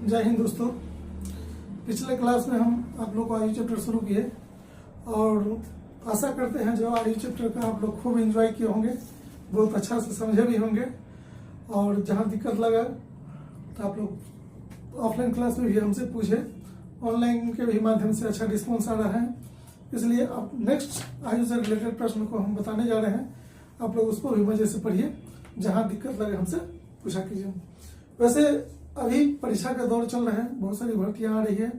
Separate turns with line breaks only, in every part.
जय हिंद दोस्तों। पिछले क्लास में हम आप लोग को आयु चैप्टर शुरू किए और आशा करते हैं जो आयु चैप्टर का आप लोग खूब एंजॉय किए होंगे, बहुत अच्छा से समझे भी होंगे। और जहां दिक्कत लगा तो आप लोग ऑफलाइन क्लास में भी हमसे पूछे, ऑनलाइन के भी माध्यम से अच्छा रिस्पॉन्स आ रहा है। इसलिए अब नेक्स्ट आयु से रिलेटेड प्रश्न को हम बताने जा रहे हैं, आप लोग उसको भी मजे से पढ़िए, जहां दिक्कत लगे हमसे पूछा कीजिए। वैसे अभी परीक्षा का दौर चल रहा है, बहुत सारी भर्तियां आ रही है।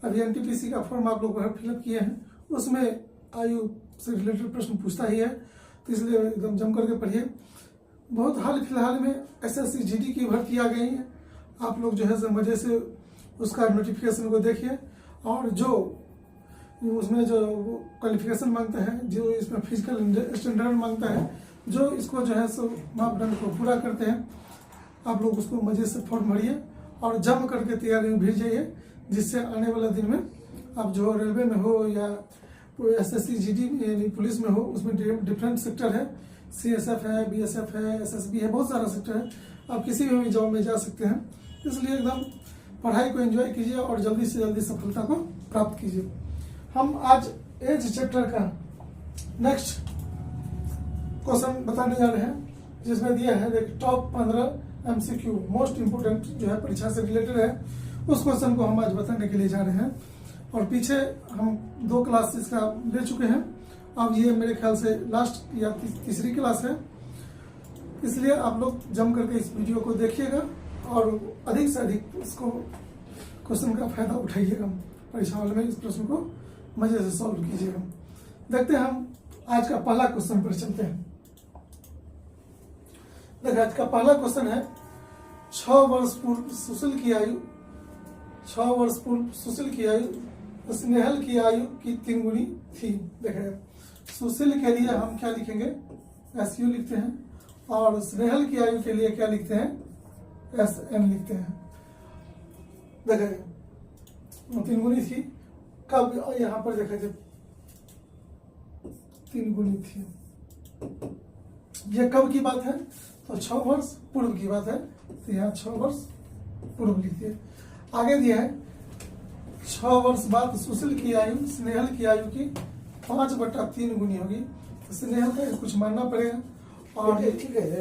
अभी एनटीपीसी का फॉर्म आप लोग फिलअप किए हैं, उसमें आयु से रिलेटेड प्रश्न पूछता ही है, तो इसलिए एकदम जम करके पढ़िए। बहुत हाल फिलहाल में एसएससी जीडी की भर्ती आ गई है, आप लोग जो है मजे से उसका नोटिफिकेशन को देखिए। और जो उसमें जो क्वालिफिकेशन मांगता है, जो इसमें फिजिकल स्टैंडर्ड मांगता है, जो इसको जो है सो मापदंड को पूरा करते हैं, आप लोग उसको मजे से फॉर्म भरिए और जम करके तैयारी में भिड़ जाइए, जिससे आने वाला दिन में आप जो रेलवे में हो या एसएससी जीडी यानी पुलिस में हो, उसमें डिफरेंट सेक्टर है, सीएसएफ है, बीएसएफ है, एसएसबी है, बहुत सारा सेक्टर है, आप किसी भी जॉब में जा सकते हैं। इसलिए एकदम पढ़ाई को एंजॉय कीजिए और जल्दी से जल्दी सफलता को प्राप्त कीजिए। हम आज एज चैप्टर का नेक्स्ट क्वेश्चन बताने जा रहे हैं, जिसमें दिया है देख टॉप 15 एमसीक्यू मोस्ट इंपोर्टेंट जो है परीक्षा से रिलेटेड है, उस क्वेश्चन को हम आज बताने के लिए जा रहे हैं। और पीछे हम 2 क्लास इसका ले चुके हैं, अब ये मेरे ख्याल से लास्ट या तीसरी क्लास है। इसलिए आप लोग जम करके इस वीडियो को देखिएगा और अधिक से अधिक इसको क्वेश्चन का फायदा उठाइएगा, परीक्षा हॉल में इस प्रश्न को मजे से सॉल्व कीजिएगा। देखते हैं हम आज का पहला क्वेश्चन पर चलते हैं। देखिए आज का पहला क्वेश्चन है, 6 वर्ष पूर्व सुशील की आयु 6 वर्ष पूर्व सुशील की आयु स्नेहल की आयु की 3 गुनी थी। देखिए सुशील के लिए हम क्या लिखेंगे, SU लिखते हैं, और स्नेहल की आयु के लिए क्या लिखते हैं, SN लिखते हैं। देखिए 3 गुनी थी, कब यहां पर देखा जाए 3 गुनी थी, ये कब की बात है, तो 6 वर्ष पूर्व की बात है, तो यहाँ 6 वर्ष पूर्व लिखिए। आगे दिया है 6 वर्ष बाद सुशील की आयु स्नेहल की आयु की 5/3 गुनी होगी। तो स्नेहल का कुछ मानना पड़ेगा, और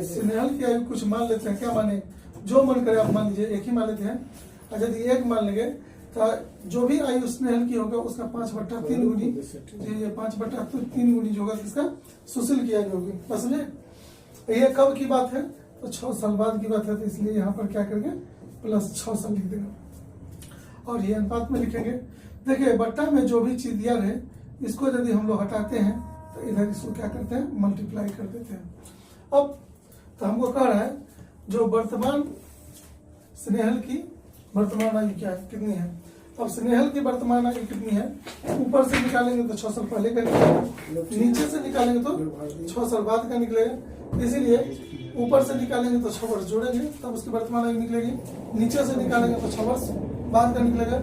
स्नेहल की आयु कुछ मान लेते हैं, क्या माने, जो मन करे आप मान लीजिए, एक ही मान लेते हैं। और यदि एक मान लेंगे तो जो भी आयु स्नेहल की होगा उसका 5/3 गुनी, ये 5/3 गुनी जो होगा इसका सुशील की आयु होगी। बस ये कब की बात है, तो 6 साल बाद की बात है, तो इसलिए यहाँ पर क्या करेंगे, प्लस 6 साल लिख देंगे और ये अनुपात में लिखेंगे। देखिए बट्टा में जो भी चीज दिया रहे, इसको यदि हम लोग हटाते हैं तो इधर इसको क्या करते हैं, मल्टीप्लाई कर देते हैं। अब तो हमको कह रहा है जो वर्तमान स्नेहल की वर्तमान आयु क्या है, कितनी है। अब स्नेहल की वर्तमान आयु कितनी है, ऊपर से निकालेंगे तो 6 साल पहले का निकलेगा, नीचे से निकालेंगे तो 6 साल बाद का निकलेगा। इसीलिए ऊपर से निकालेंगे तो 6 वर्ष जोड़ेंगे तब उसकी वर्तमान आयु निकलेगी, नीचे से निकालेंगे तो 6 वर्ष बाद का निकलेगा,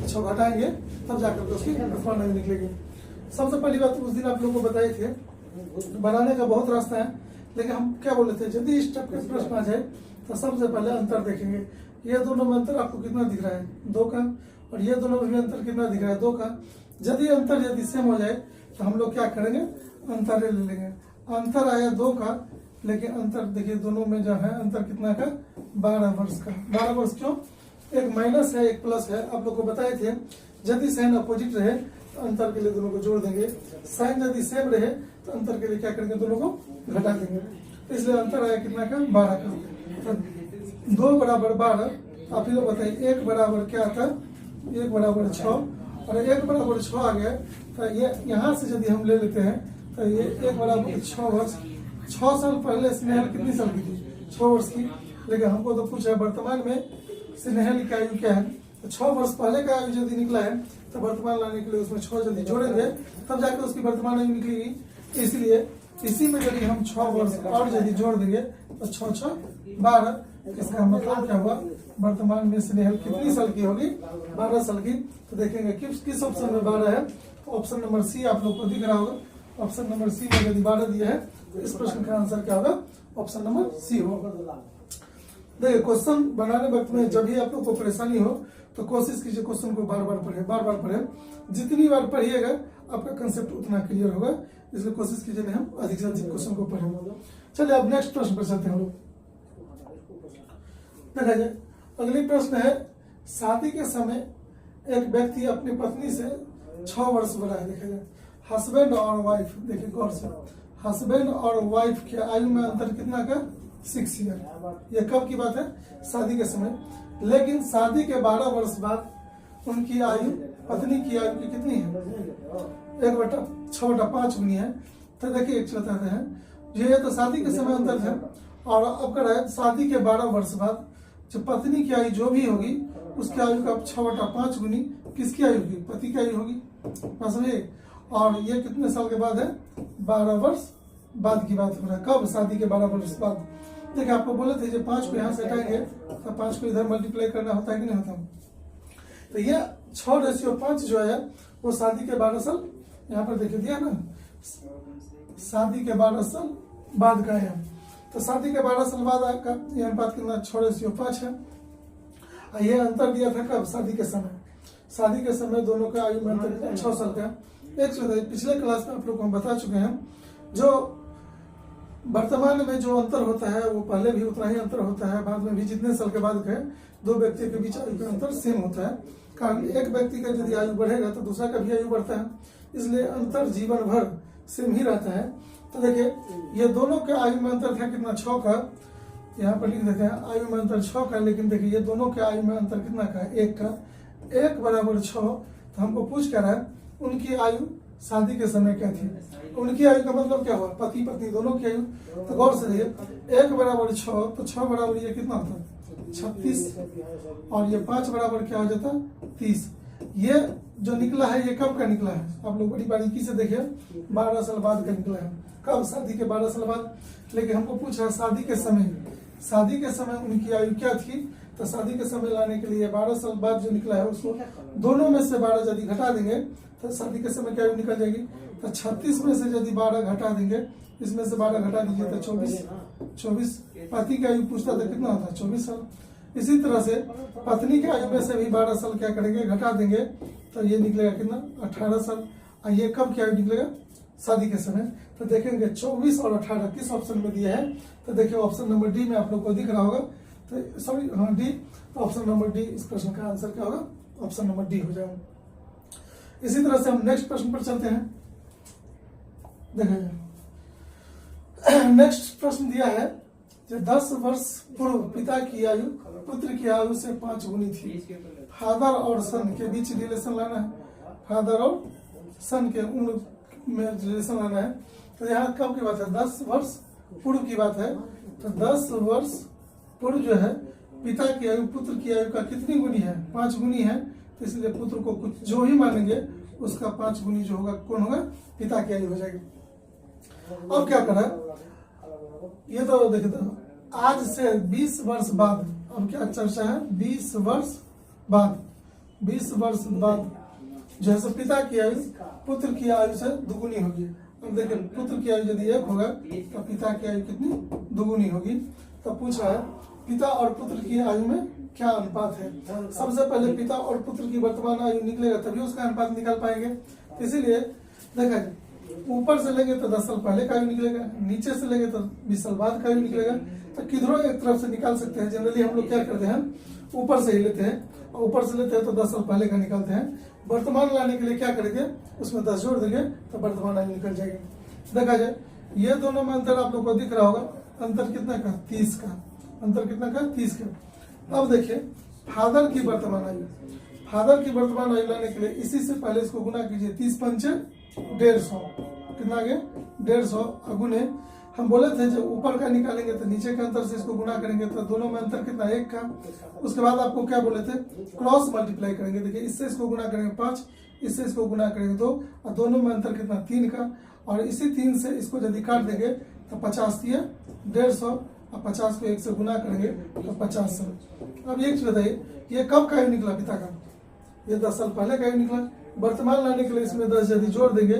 6 घटाएंगे तब जाकर उसकी वर्तमान आयु निकलेगी। सबसे पहली बात उस दिन आप लोगों को बताए थे, बनाने का बहुत रास्ता है, लेकिन हम क्या बोले थे, यदि इस टाइप का प्रश्न आ जाए तो सबसे पहले अंतर देखेंगे। ये दोनों में अंतर आपको कितना दिख रहा है, 2 का, और ये दोनों में अंतर कितना दिख रहा है, 2 का। यदि अंतर यदि सेम हो जाए तो हम लोग क्या करेंगे, अंतर ले लेंगे। अंतर आया 2 का, लेकिन अंतर देखिए दोनों में जो है अंतर कितना का, 12 वर्ष का। 12 वर्ष क्यों, एक माइनस है एक प्लस है, आप लोग को बताए थे। यदि साइन अपोजिट रहे तो अंतर के लिए दोनों को जोड़ देंगे, साइन यदि सेम रहे तो अंतर के लिए क्या करेंगे, दोनों को घटा देंगे। इसलिए अंतर आया कितना का, 12 का। तो 2 बराबर 12, आप ही लोग बताइए 1 बराबर क्या आता है, 1 बराबर 6, और 1 बराबर 6 आ गया। तो ये यहाँ से यदि हम ले लेते हैं तो ये 1 बराबर 6 वर्ष। 6 साल पहले स्नेहल कितनी साल की थी, 6 वर्ष की, लेकिन हमको तो पूछा वर्तमान में स्नेहल की आयु क्या है, तो 6 वर्ष पहले का आयु यदि निकला है तो वर्तमान लाने के लिए उसमें 6 यदि जोड़ेंगे तब जाकर उसकी वर्तमान आयु निकलेगी। इसलिए इसी में यदि हम 6 वर्ष और यदि जोड़ देंगे तो 6 6 12, इसका मतलब क्या हुआ, वर्तमान में स्नेहल कितनी साल की होगी, 12 साल की। तो देखेंगे किस ऑप्शन में 12 है, तो ऑप्शन नंबर सी आप लोग को दिख रहा होगा। ऑप्शन नंबर सी में यदि 12 दिया है तो इस प्रश्न का आंसर क्या होगा, ऑप्शन नंबर सी होगा। देखिए क्वेश्चन बनाने वक्त में जब भी आप लोग को परेशानी हो तो कोशिश कीजिए क्वेश्चन को बार बार पढ़े। जितनी बार पढ़िएगा आपका कंसेप्ट उतना क्लियर होगा, इसलिए कोशिश कीजिए नहीं हम अधिक से अधिक क्वेश्चन को पढ़ेंगे। चलिए अब नेक्स्ट प्रश्न पर चलते हैं हम लोग। देखा जाए अगली प्रश्न है, शादी के समय एक व्यक्ति अपनी पत्नी से 6 वर्ष बड़ा है। देखा जाए हस्बैंड और वाइफ, देखिए गौर से, हस्बैंड और वाइफ के आयु में अंतर कितना का 6 ईयर। ये कब की बात है? शादी के समय। लेकिन शादी के 12 वर्ष बाद उनकी आयु, पत्नी की आयु की कितनी है? 1/6/5 गुनी है। तो देखिए एक बताते हैं, ये तो शादी के समय अंतर है, और अब कर रहा है शादी के 12 वर्ष बाद जो पत्नी की आयु जो भी होगी उसकी आयु का 6/5 गुनी किसकी आयु होगी? पति की आयु होगी। समझिए, और ये कितने साल के बाद है? 12 वर्ष बाद की बात हो रहा है। कब? शादी के 12 वर्ष बाद। देखिए आपको बोले थे जो 5 को यहाँ से हटाएंगे तो 5 को इधर मल्टीप्लाई करना होता है कि नहीं होता? तो ये 6:5 जो है वो शादी के 12 साल, यहाँ पर देखिए दिया ना, शादी के 12 साल बाद का है। तो शादी के 12 साल बाद का ये अनुपात कितना? 6:5 है। ये अंतर दिया था कब? शादी के समय। शादी के समय दोनों का आयु में अंतर 6 साल का। एक पिछले क्लास में आप लोग को हम बता चुके हैं, जो वर्तमान में जो अंतर होता है वो पहले भी उतना ही अंतर होता है, बाद में भी जितने साल के बाद गए दो व्यक्तियों के बीच आयु का अंतर सेम होता है। कारण एक व्यक्ति का यदि आयु बढ़ेगा तो दूसरा का भी आयु बढ़ता है, इसलिए अंतर जीवन भर सेम ही रहता है। तो देखिए ये दोनों के आयु में अंतर था कितना? 6 का। यहाँ पर लिख देते हैं आयु में अंतर 6 का। लेकिन देखिए ये दोनों के आयु में अंतर कितना का है? 1 का। 1 बराबर 6। तो हमको पूछ क्या रहा है, उनकी आयु शादी के समय क्या थी? उनकी आयु का मतलब क्या हुआ? पति पत्नी दोनों की आयु। तो गौर से देखिए 1 बराबर 6, तो 6 बराबर ये कितना होता है? 36, और ये 5 बराबर क्या हो जाता है? 30। ये जो निकला है ये कब का निकला है? आप लोग बड़ी बारीकी से देखिए, 12 साल बाद का निकला है। कब? शादी के 12 साल बाद। लेकिन हमको पूछा है शादी के समय, शादी के समय उनकी आयु क्या थी? तो शादी के समय लाने के लिए 12 साल बाद जो निकला है उसको दोनों में से 12 यदि घटा देंगे तो शादी के समय क्या आयु निकल जाएगी? तो 36 में से यदि 12 घटा देंगे, इसमें से 12 घटा दीजिए तो 24। पति की आयु पूछता था कितना होता है? 24 साल। इसी तरह से पत्नी की आयु में से भी 12 साल क्या करेंगे? घटा देंगे, तो ये निकलेगा कितना? 18 साल। और ये कब क्या आयु निकलेगा? शादी के समय। तो देखेंगे 24 और 18 किस ऑप्शन में दिया है? तो देखिए ऑप्शन नंबर डी में आप लोग को दिख रहा होगा। तो सॉरी, हाँ डी, तो ऑप्शन नंबर डी इस प्रश्न का आंसर क्या होगा? ऑप्शन नंबर डी हो जाएगा। इसी तरह से हम नेक्स्ट प्रश्न पर चलते हैं। देखेंगे नेक्स्ट प्रश्न दिया है, जो 10 वर्ष पूर्व पिता की आयु पुत्र की आयु से 5 गुनी थी। फादर और सन के बीच रिलेशन लाना है, फादर और सन के उम्र में रिलेशन लाना है। तो यहाँ कब की बात है? 10 वर्ष पूर्व की बात है। तो 10 वर्ष पूर्व जो है पिता की आयु पुत्र की आयु का कितनी गुनी है? 5 गुनी है। तो इसलिए पुत्र को कुछ जो ही मानेंगे उसका 5 गुनी जो होगा कौन होगा? पिता की आयु हो जाएगी। अब क्या करा? ये तो देखिए, तो आज से 20 वर्ष बाद, अब क्या चर्चा है? 20 वर्ष बाद, 20 वर्ष बाद जो है पिता की आयु पुत्र की आयु से दुगुनी होगी। अब देखिए पुत्र की आयु यदि 1 होगा तो पिता की आयु कितनी? दुगुनी होगी। तो पूछ रहा है पिता और पुत्र की आयु में क्या अनुपात है? सबसे पहले पिता और पुत्र की वर्तमान आयु निकलेगा तभी उसका अनुपात निकाल पाएंगे। इसीलिए देखा ऊपर से लेंगे तो 10 साल पहले का आयु निकलेगा, नीचे से लेंगे तो 20 साल बाद का आयु निकलेगा। तो किधरों एक तरफ से निकाल सकते हैं। जनरली हम लोग क्या करते हैं? ऊपर से ही लेते हैं, और ऊपर से लेते हैं तो 10 साल पहले का निकालते हैं। वर्तमान लाने के लिए क्या करेंगे? उसमें 10 जोड़ देंगे तो वर्तमान आयु निकल जाएगी। देखा जाए ये दोनों में अंतर आप लोग को दिख रहा होगा। अंतर कितना का? 30 का। अंतर कितना का? 30 का। अब देखिए फादर की वर्तमान आयु, फादर की वर्तमान आयु लाने के लिए इसी से पहले इसको गुना कीजिए। 30 पंचे 150, कितना आ गया? 150 गुने। हम बोले थे जब ऊपर का निकालेंगे तो नीचे के अंतर से इसको गुना करेंगे तो दोनों में अंतर कितना? 1 का। उसके बाद आपको क्या बोले थे? क्रॉस मल्टीप्लाई करेंगे। देखिए इससे इसको गुना करेंगे 5, इससे इसको गुना करेंगे 2, और दोनों में अंतर कितना? 3 का। और इसी 3 से इसको यदि काट देंगे तो 50 दिया 150, और 50 को 1 से गुना करेंगे तो 50 साल। अब एक चीज बताइए, ये कब का आयु निकला पिता का? ये 10 साल पहले का आयु निकला। वर्तमान लाने के लिए इसमें 10 यदि जोड़ देंगे,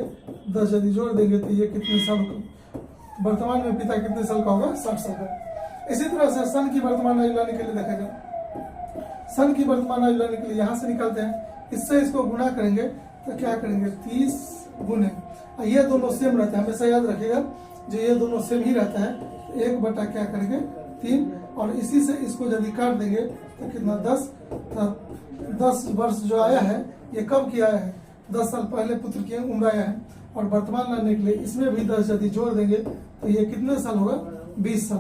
10 यदि जोड़ देंगे तो ये कितने साल का? वर्तमान में पिता कितने साल का होगा? 60 साल का। इसी तरह से सन की वर्तमान आयु लाने के लिए देखा जाए, सन की वर्तमान आयु लाने के लिए यहाँ से निकालते हैं, इससे इसको गुना करेंगे तो क्या करेंगे 30 गुने, ये दोनों सेम रहता है, हमेशा याद रखिएगा जो ये दोनों सेम ही रहता है, 1 बटा क्या करेंगे 3, और इसी से इसको यदि काट देंगे तो कितना 10, तो 10 वर्ष जो आया है ये कब की आया है, 10 साल पहले पुत्र की उम्र आया है, और वर्तमान लाने के लिए इसमें भी 10 यदि जोड़ देंगे तो ये कितने साल होगा 20 साल।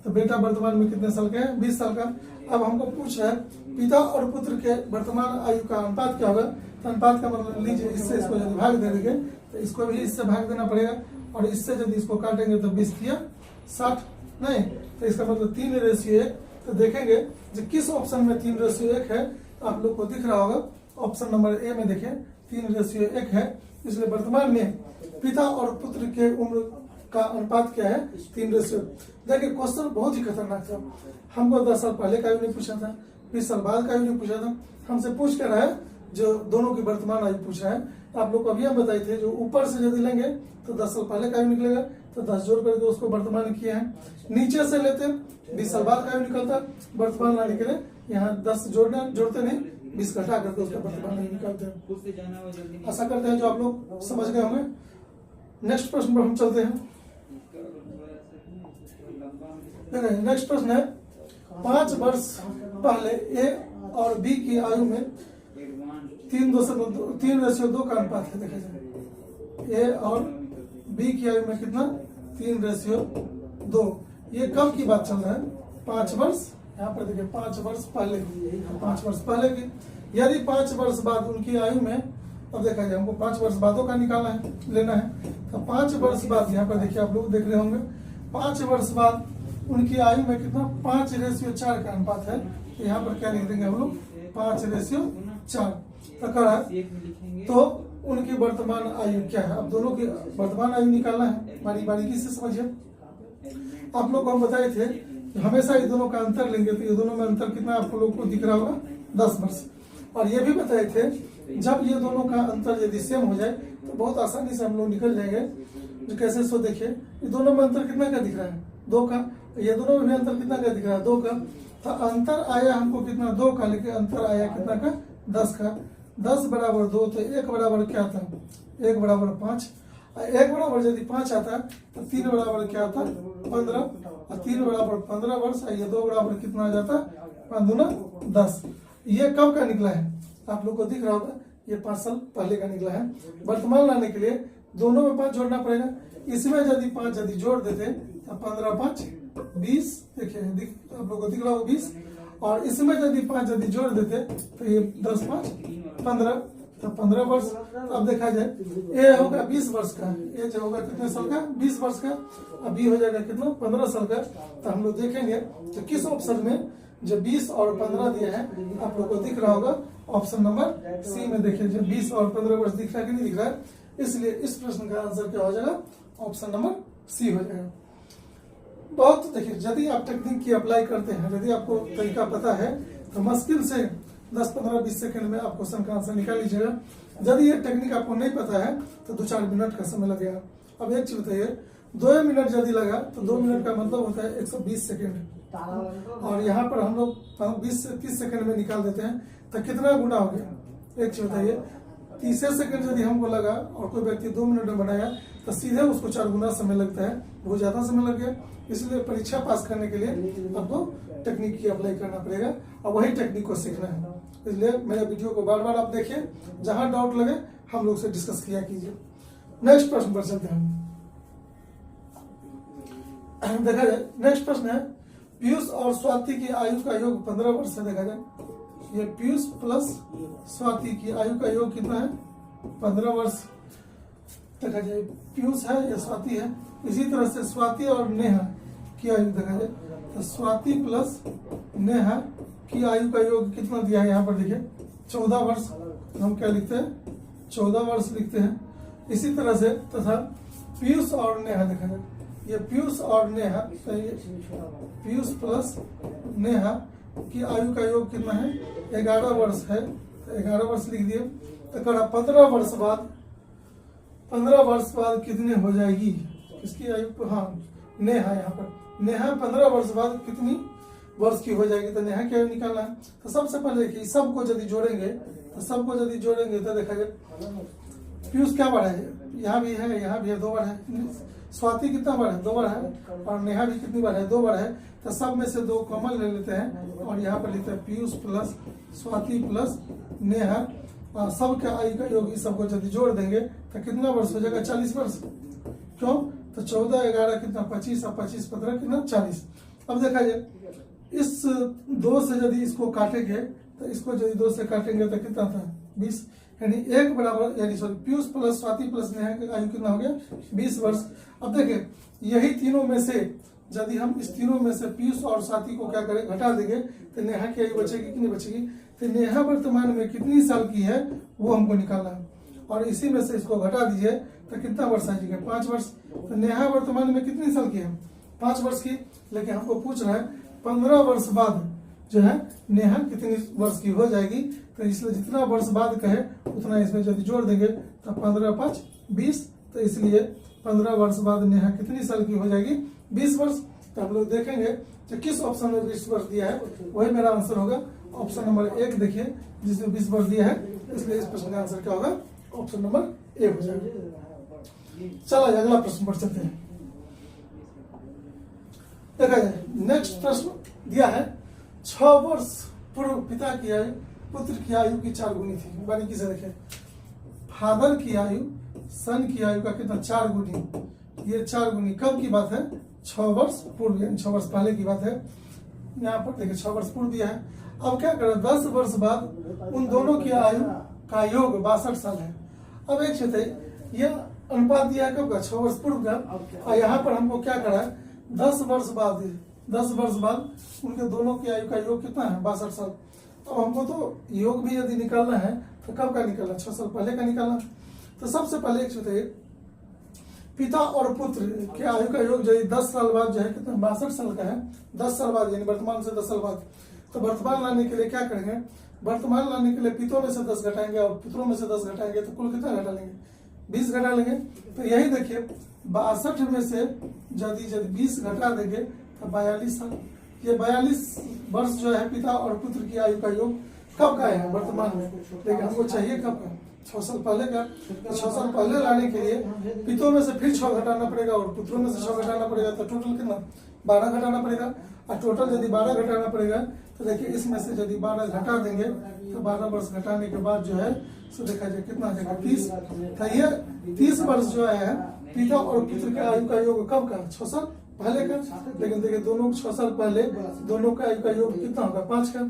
तो बेटा वर्तमान में कितने साल का है 20 साल का। अब हमको पूछ रहा है पिता और पुत्र के वर्तमान आयु का अनुपात क्या होगा, तो अनुपात का मतलब लीजिए इससे इसको यदि भाग दे देंगे तो इसको भी इससे भाग देना पड़ेगा, और इससे यदि इसको काटेंगे तो 20 किया 60, नहीं तो इसका मतलब 3:1। तो देखेंगे जो किस ऑप्शन में 3:1 है, तो आप लोग को दिख रहा होगा ऑप्शन नंबर ए में देखें 3:1 है, इसलिए वर्तमान में पिता और पुत्र के उम्र का अनुपात क्या है 3:1। देखिए क्वेश्चन बहुत ही खतरनाक था, हमको 10 साल पहले का आयु नहीं पूछा था, 20 साल बाद का आयु नहीं पूछा था, हमसे पूछ कर रहा है जो दोनों की वर्तमान आयु पूछा है। आप लोग को अभी हम बताए थे जो ऊपर से यदि लेंगे तो 10 साल पहले का आयु निकलेगा, तो 10 जोड़ करके उसको वर्तमान किया है, नीचे से लेते 20 साल बाद का आयु निकलता, वर्तमान लाने के लिए यहाँ 10 जोड़ते नहीं 20 घटा करके उसका वर्तमान आयु निकालते हैं। ऐसा करते हैं जो आप लोग समझ गए होंगे। नेक्स्ट प्रश्न पर हम चलते हैं। नेक्स्ट प्रश्न है 5 वर्ष पहले ए और बी की आयु में 3:2 का अनुपात है। देखा जाए ए और बी की आयु में कितना 3:2। ये कब की बात चल रहा है 5 वर्ष, यहाँ पर देखिए 5 वर्ष पहले, 5 वर्ष पहले की। यदि 5 वर्ष बाद उनकी आयु में, अब देखा जाए हमको 5 वर्ष बादों का निकालना है, लेना है, तो 5 वर्ष बाद यहाँ पर देखिए आप लोग देख रहे होंगे 5 वर्ष बाद उनकी आयु में कितना 5:4 का अनुपात है। तो यहाँ पर क्या लिख देंगे हम लोग 5:4 तो उनकी वर्तमान आयु क्या है। अब दोनों की वर्तमान आयु निकालना है, बारी बारीकी से समझिए। आप लोग को हम बताए थे हमेशा ये दोनों का अंतर लेंगे तो ये दोनों में अंतर कितना आप लोग को दिख रहा होगा 10 वर्ष। और ये भी बताए थे जब ये दोनों का अंतर यदि सेम हो जाए तो बहुत आसानी से हम लोग निकल जाएंगे। जो कैसे सो देखिए ये दोनों में अंतर कितना का दिख रहा है 2 का, ये दोनों में भी अंतर कितना का दिख रहा है 2 का। तो अंतर आया हमको कितना 2 का, लेकिन अंतर आया कितना का 10 का। 10 बराबर 2 तो 1 बराबर क्या था 1 बराबर 5, 1 बराबर यदि 5 आता तो 3 बराबर क्या आता 15, और 3 बराबर 15 वर्ष, ये 2 बराबर कितना आ जाता 5 दूना 10। ये कब का निकला है आप लोग को दिख रहा होगा, ये 5 साल पहले का निकला है। वर्तमान लाने के लिए दोनों में 5 जोड़ना पड़ेगा, इसमें यदि 5 यदि जोड़ देते तो 15 5 20, देखिए आप लोग को दिख रहा होगा 20, और इसमें यदि 5 यदि जोड़ देते तो ये 10 5 15, तो 15 वर्ष। अब देखा जाए ए होगा 20 वर्ष का, ए जो होगा कितने साल का 20 वर्ष का, अब बी हो जाएगा कितना 15 साल का। तो हम लोग देखेंगे तो किस ऑप्शन में जो 20 और 15 दिया है आप लोग को दिख रहा होगा ऑप्शन नंबर सी में। देखिए जो 20 और 15 वर्ष दिख रहा है कि नहीं दिख रहा है, इसलिए इस प्रश्न का आंसर क्या हो जाएगा ऑप्शन नंबर सी हो जाएगा। बहुत देखिए यदि आप टेक्निक की अप्लाई करते हैं, यदि आपको तरीका पता है तो मुश्किल से 10 15 20 सेकंड में आप क्वेश्चन का आंसर निकाल लीजिएगा। यदि ये टेक्निक आपको नहीं पता है तो 2-4 मिनट का समय लगेगा। अब एक चीज बताइए 2 मिनट यदि लगा तो 2 मिनट का मतलब होता है 120 सेकंड, और यहाँ पर हम लोग 20 से 30 सेकंड में निकाल देते हैं तो कितना गुना हो गया। एक चीज बताइए 30 सेकंड यदि हमको लगा और कोई व्यक्ति 2 मिनट में बनाया तो सीधे उसको 4 गुना समय लगता है, बहुत ज्यादा समय लग गया। इसलिए परीक्षा पास करने के लिए आपको टेक्निक की अप्लाई करना पड़ेगा और वही टेक्निक को सीखना है। इसलिए मेरे वीडियो को बार बार आप देखिए, जहां डाउट लगे हम लोग से डिस्कस किया कीजिए। नेक्स्ट प्रश्न पर चलते हैं। देखा जाए नेक्स्ट प्रश्न है पीयूष और स्वाति की आयु का योग 15 वर्ष है। देखा जाए ये पीयूष प्लस स्वाति की आयु का योग कितना है 15 वर्ष। देखा जाए पीयूष है या स्वाति है, इसी तरह से स्वाति और नेहा की आयु देखा जाए तो स्वाति प्लस नेहा की आयु का योग कितना दिया है यहाँ पर देखिए 14 वर्ष। हम क्या लिखते हैं 14 वर्ष लिखते हैं। इसी तरह से तथा पीयूष और नेहा देखा जाए ये पीयूष और नेहा, पीयूष प्लस नेहा की आयु का योग कितना है 11 वर्ष है, 11 वर्ष लिख दिए। तो 15 वर्ष बाद 15 वर्ष बाद कितने हो जाएगी इसकी आयु, हाँ नेहा यहाँ पर नेहा 15 वर्ष बाद कितनी वर्ष की हो जाएगी, तो नेहा क्या निकालना है। तो सबसे पहले देखिए सबको यदि जोड़ेंगे तो देखा जाए पीयूष क्या बढ़ा है, यहाँ भी है 2 बार है, स्वाति कितना बार है 2 बार है, और नेहा भी कितनी बार है 2 बार है। तो सब में से 2 कॉमन ले लेते हैं और यहाँ पर लेते हैं पीयूष प्लस स्वाति प्लस नेहा, और सबके आयु का योग सबको यदि जोड़ देंगे तो कितना वर्ष हो जाएगा 40 वर्ष। क्यों, तो 14 11 कितना 25 और 25 15 कितना 40। अब देखा जाए इस 2 से यदि इसको काटेंगे तो इसको यदि 2 से काटेंगे तो कितना था 20, यानी 1 बराबर यानी sorry Piyush plus Swati plus Neha का आयु कितना हो गया 20 वर्ष। अब देखिए यही तीनों में से यदि हम इस तीनों में से पीयूष और स्वाति को क्या करें घटा देंगे तो नेहा की आयु बचेगी कितनी बचेगी। तो नेहा वर्तमान में कितनी साल की है वो हमको निकालना है, और इसी में से इसको घटा दीजिए तो कितना वर्ष आ जाएगा 5 वर्ष। तो नेहा वर्तमान में कितनी साल की है 5 वर्ष की, लेकिन हमको पूछ रहा है 15 वर्ष बाद जो है नेहा कितनी वर्ष की हो जाएगी। तो इसलिए जितना वर्ष बाद कहे उतना इसमें यदि जोड़ देंगे तो 15 5 20, तो इसलिए 15 वर्ष बाद नेहा कितनी साल की हो जाएगी 20 वर्ष। तो हम लोग देखेंगे जो किस ऑप्शन में 20 वर्ष दिया है वही मेरा आंसर होगा। ऑप्शन नंबर 1 देखिए जिसमें 20 वर्ष दिया है, इसलिए इस प्रश्न का आंसर क्या होगा ऑप्शन नंबर 1 हो जाएगा। चला अगला प्रश्न पर चलते हैं। देखा जाए नेक्स्ट प्रश्न दिया है 6 वर्ष पूर्व पिता की आयु पुत्र की आयु की 4 गुनी थी। बारीकी से देखें फादर की आयु सन की आयु का कितना 4 गुनी। ये 4 गुनी कब की बात है 6 वर्ष पूर्व, यानी 6 वर्ष पहले की बात है। यहाँ पर देखिए 6 वर्ष पूर्व दिया है। अब क्या करें 10 वर्ष बाद उन दोनों की आयु का योग 62 साल है। अब एक क्षेत्र यह अनुपात दिया है कब का 6 वर्ष पूर्व का, और यहाँ पर हमको क्या करा है 10 वर्ष बाद उनके दोनों की आयु का योग कितना है 62 साल। अब हमको तो योग भी यदि निकालना है तो कब का निकालना 6 साल पहले का निकालना। तो सबसे पहले एक क्षेत्र पिता और पुत्र के आयु का योग यदि 10 साल बाद जो है कितना 62 साल का है, 10 साल बाद यानी वर्तमान से 10 साल बाद। तो वर्तमान लाने के लिए क्या करेंगे, वर्तमान लाने के लिए पितों में से 10 घटाएंगे और पुत्रों में से 10 घटाएंगे तो कुल कितना घटा लेंगे 20 घटा लेंगे। तो यही देखिए 62 में से यदि 20 घटा देंगे तो 42 साल। ये 42 वर्ष जो है पिता और पुत्र की आयु का योग कब का है वर्तमान में, लेकिन हमको चाहिए कब का 6 साल पहले का। तो 6 साल पहले लाने के लिए पितों में से फिर 6 घटाना पड़ेगा और पुत्रों में से 6 घटाना पड़ेगा, तो टोटल कितना 12 घटाना पड़ेगा। और टोटल यदि 12 घटाना पड़ेगा तो देखिए इसमें से यदि 12 घटा देंगे तो 12 वर्ष घटाने के बाद जो है सो देखा जाए कितना आ जाएगा 30। तो ये 30 वर्ष जो है पिता और पुत्र के आयु का योग कब का 6 साल पहले का। लेकिन देखिए दोनों 6 साल पहले दोनों का आयु का योग कितना होगा 5 का।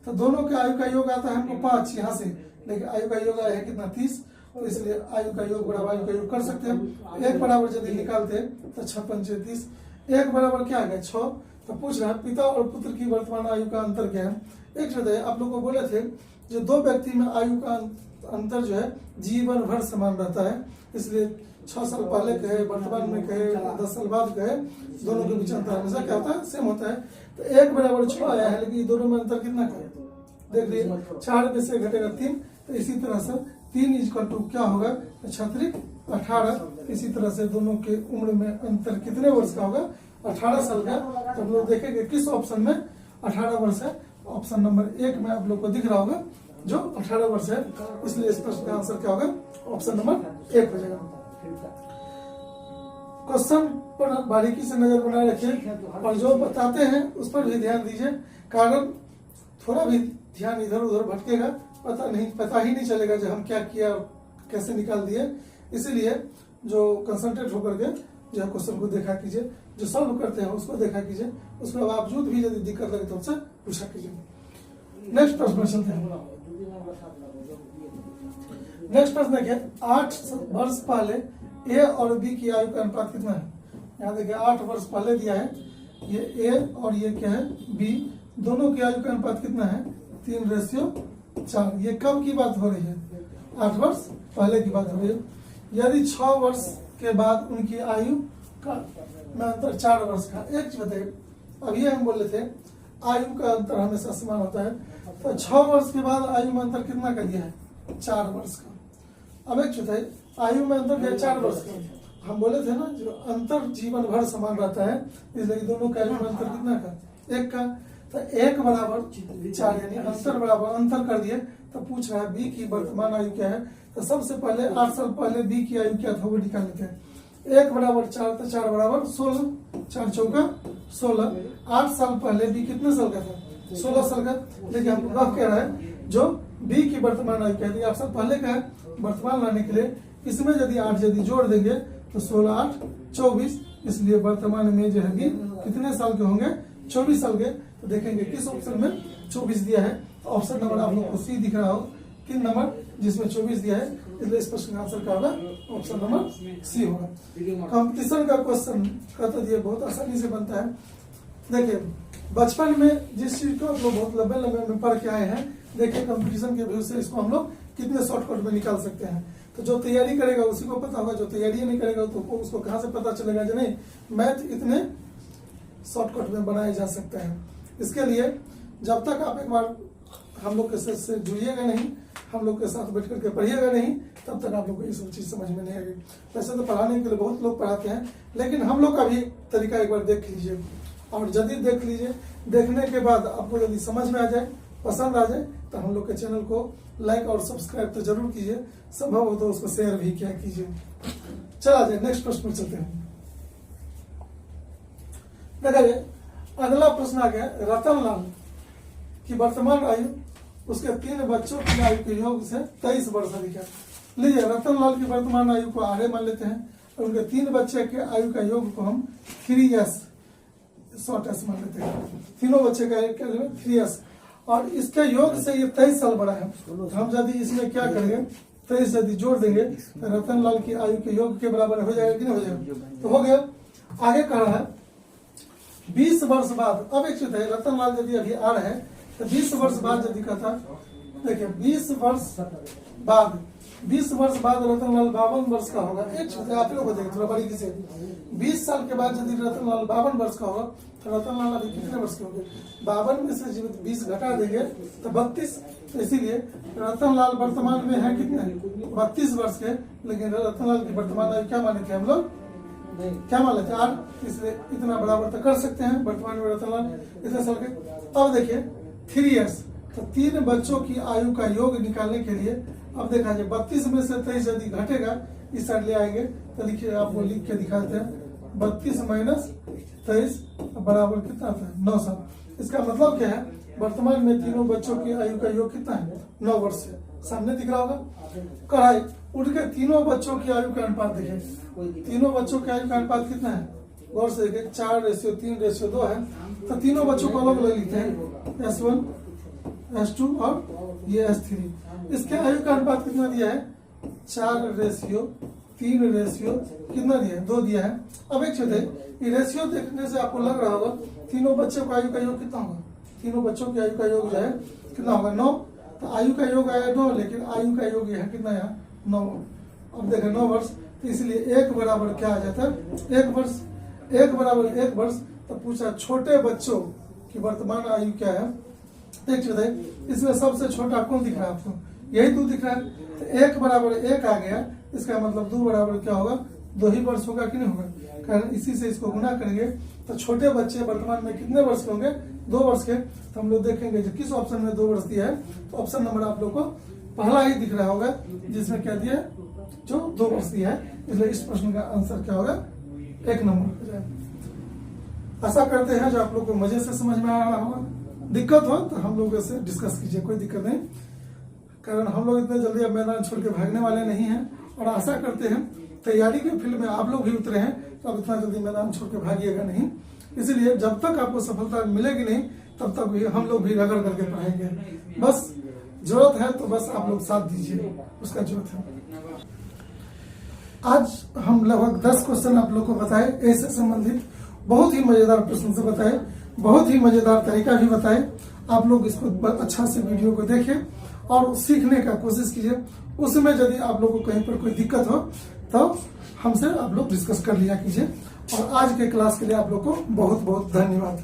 तो दोनों के आयु का योग आता है हमको 5 यहाँ से, लेकिन आयु का योग आया है कितना 30। तो इसलिए आयु का योग बराबर आयु का योग कर सकते हैं। 1 बराबर यदि निकालते तो 6 पंचे 30, 1 बराबर क्या आ गया 6। तो पूछ रहा है पिता और पुत्र की वर्तमान आयु का अंतर क्या है। एक जो है आप लोग को बोले थे जो 2 व्यक्ति में आयु का अंतर जो है जीवन भर समान रहता है, इसलिए 6 साल पहले कहे वर्तमान में कहे 10 साल बाद कहे दोनों के बीच अंतर हमेशा क्या होता है सेम होता है। तो 1 बराबर 6 आया है, लेकिन दोनों में अंतर कितना का देख लीजिए 4 में से घटेगा 3। तो इसी तरह से 3 इक्वल टू क्या होगा 36 18। इसी तरह से दोनों के उम्र में अंतर कितने वर्ष का होगा 18 साल का। तो हम लोग देखेंगे किस ऑप्शन में 18 वर्ष है। ऑप्शन नंबर 1 में आप लोग को दिख रहा होगा जो 18 वर्ष है, इसलिए इस प्रश्न का आंसर क्या होगा ऑप्शन नंबर 1 हो जाएगा। क्वेश्चन पर बारीकी से नजर बनाए रखिए और जो बताते हैं उस पर भी ध्यान दीजिए, कारण थोड़ा भी ध्यान इधर उधर भटकेगा पता ही नहीं चलेगा जो हम क्या किया कैसे निकाल दिए। इसीलिए जो कंसंट्रेट होकर के जो है क्वेश्चन को देखा कीजिए, जो सॉल्व करते हैं उसको देखा कीजिए, उसके बावजूद भी यदि दिक्कत लगे तो उससे पूछा कीजिए। नेक्स्ट प्रश्न चलते हैं। नेक्स्ट प्रश्न देखिए 8 वर्ष पहले ए और बी की आयु का अनुपात कितना है। यहाँ देखिए 8 वर्ष पहले दिया है, ये ए और ये क्या है बी, दोनों की आयु का अनुपात कितना है 3:4। ये कब की बात हो रही है 8 वर्ष पहले की बात हो रही है। यदि 6 वर्ष के बाद उनकी आयु का में अंतर 4 वर्ष का। एक बताइए अब ये हम बोले थे आयु का अंतर हमेशा समान होता है, तो 6 वर्ष के बाद आयु में अंतर कितना कर दिया है 4 वर्ष का। अब एक बताइए आयु में अंतर दिया 4 वर्ष का, हम बोले थे ना जो अंतर जीवन भर समान रहता है, इसलिए दोनों का अंतर कितना का 1 का। तो 1 बराबर 4 यानी अंतर बराबर अंतर कर दिए। तो पूछ रहा है बी की वर्तमान आयु क्या है। तो सबसे पहले 8 साल पहले बी की आयु क्या था वो निकाल लेते हैं। 1 बराबर 4 तो 4 बराबर 16, 4 चौका 16। 8 साल पहले बी कितने साल का था 16 साल का। लेकिन हम लोग कह रहा है जो बी की वर्तमान आयु क्या है 8 साल पहले का है। वर्तमान लाने के लिए इसमें यदि 8 यदि जोड़ देंगे तो 16 8 24, इसलिए वर्तमान में जो है बी कितने साल के होंगे 24 साल के। तो देखेंगे किस ऑप्शन में 24 दिया है। तो ऑप्शन नंबर आप लोग को सी दिख रहा हो, 3 नंबर जिसमें 24 दिया है, इसलिए इस प्रश्न का आंसर क्या होगा ऑप्शन नंबर सी होगा। कंपटीशन का क्वेश्चन कहते दिए बहुत आसानी से बनता है। देखिए बचपन में जिस चीज को आप लोग बहुत लंबे लंबे में पढ़ के आए हैं, देखिए कंपटीशन के व्यू से इसको हम लोग कितने शॉर्टकट में निकाल सकते हैं। तो जो तैयारी करेगा उसी को पता होगा, जो तैयारी नहीं करेगा तो उसको कहाँ से पता चलेगा जो नहीं मैथ इतने शॉर्टकट में बनाए जा सकते हैं। इसके लिए जब तक आप एक बार हम लोग के साथ से जुड़िएगा नहीं, हम लोग के साथ बैठ करके पढ़िएगा नहीं, तब तक आप लोग को ये सब चीज समझ में नहीं आएगी। वैसे तो पढ़ाने के लिए बहुत लोग पढ़ाते हैं, लेकिन हम लोग का भी तरीका एक बार देख लीजिए और यदि देख लीजिए, देखने के बाद आपको यदि समझ में आ जाए, पसंद आ जाए, तो हम लोग के चैनल को लाइक और सब्सक्राइब तो जरूर कीजिए, संभव हो तो उसको शेयर भी क्या कीजिए। चला जाए नेक्स्ट प्रश्न में चलते हैं। देखिए अगला प्रश्न आ गया, रतनलाल की वर्तमान आयु उसके 3 बच्चों की आयु के योग से 23 वर्ष अधिक है। लीजिए रतनलाल की वर्तमान आयु को आर मान लेते हैं और उनके 3 बच्चे के आयु का योग को हम 3s शॉर्ट एस मान लेते हैं। तीनों बच्चे का 3s और इसके योग से ये 23 साल बड़ा है। हम यदि इसमें क्या करेंगे 23 यदि जोड़ देंगे तो रतनलाल की आयु के योग के बराबर हो जाएगा कि नहीं हो जाएगा। तो हो गया। आगे कह रहा है 20 वर्ष बाद, अब एक चीज है रतनलाल यदि अभी आ रहा है तो 20 वर्ष बाद यदि कहता, देखिए 20 वर्ष बाद रतनलाल 52 वर्ष का होगा। एक चीज है आप लोग को देखिए थोड़ा बारीकी से, 20 साल के बाद यदि रतनलाल 52 वर्ष का होगा तो रतनलाल अभी कितने वर्ष के होंगे 52 में से 20 घटा देंगे तो 32। तो इसीलिए रतनलाल वर्तमान में है कितने 32 वर्ष के, लेकिन रतनलाल की वर्तमान आयु क्या माने थे हम लोग क्या मान लेते हैं 8, इसलिए इतना बराबर तो कर सकते हैं वर्तमान में रतनलाल इतने साल के। अब देखिए 3s, तो 3 बच्चों की आयु का योग निकालने के लिए अब देखा जाए 32 में से 23 यदि घटेगा इस साइड ले आएंगे तो लिखिए, आपको लिख के दिखाते हैं 32 माइनस 23 बराबर कितना आता है 9 साल। इसका मतलब क्या है वर्तमान में तीनों बच्चों की आयु का योग कितना है 9 वर्ष है। सामने दिख रहा होगा। कढ़ाई उनके तीनों बच्चों की आयु का अनुपात देखें, तीनों बच्चों की आयु का अनुपात कितना है गौर से देखें 4:3:2 है। तो तीनों बच्चों को अलग अलग लिखते हैं S1 S2 और ये S3। इसके आयु का अनुपात कितना दिया है 4:3 कितना दिया है 2 दिया है। अब एक चीज है ये रेशियो देखने से आपको लग रहा होगा तीनों बच्चों का आयु का योग कितना होगा, तीनों बच्चों की आयु का योग जो है कितना होगा 9। तो आयु का योग आया 9, लेकिन आयु का योग है कितना यहाँ 9। अब देखें 9 वर्ष, तो इसलिए 1 बराबर क्या आ जाता है 1 वर्ष। 1 बराबर 1 वर्ष। तो पूछा छोटे बच्चों की वर्तमान आयु क्या है। एक चीज है इसमें सबसे छोटा कौन दिख रहा है आपको, यही 2 दिख रहा है। तो 1 बराबर 1 आ गया, इसका मतलब 2 बराबर क्या होगा 2 ही वर्ष होगा कि नहीं होगा, कारण इसी से इसको गुना करेंगे। तो छोटे बच्चे वर्तमान में कितने वर्ष के होंगे 2 वर्ष के। तो हम लोग देखेंगे जो किस ऑप्शन में 2 वर्ष दिया है। तो ऑप्शन नंबर आप लोग को पहला ही दिख रहा होगा जिसमें क्या दिया है जो 2 वर्ष दिया है, इसलिए इस प्रश्न का आंसर क्या होगा 1 नंबर हो जाए। आशा करते हैं जो आप लोग को मजे से समझ में आ रहा होगा। दिक्कत हो तो हम लोग से डिस्कस कीजिए, कोई दिक्कत नहीं, कारण हम लोग इतने जल्दी अब मैदान छोड़ के भागने वाले नहीं हैं। और आशा करते हैं तैयारी के फील्ड में आप लोग भी उतरे हैं तो अब इतना जल्दी मैदान छोड़ के भागिएगा नहीं। इसीलिए जब तक आपको सफलता मिलेगी नहीं तब तक भी हम लोग भी रगड़ करके पढ़ाएंगे। बस जरूरत है तो बस आप लोग साथ दीजिए, उसका जरूरत है। आज हम लगभग 10 क्वेश्चन आप लोग को बताए ए से संबंधित, बहुत ही मजेदार प्रश्न से बताए, बहुत ही मजेदार तरीका भी बताए। आप लोग इसको अच्छा से वीडियो को देखें और सीखने का कोशिश कीजिए। उसमें यदि आप लोग को कहीं पर कोई दिक्कत हो तो हमसे आप लोग डिस्कस कर लिया कीजिए। और आज के क्लास के लिए आप लोग को बहुत बहुत धन्यवाद।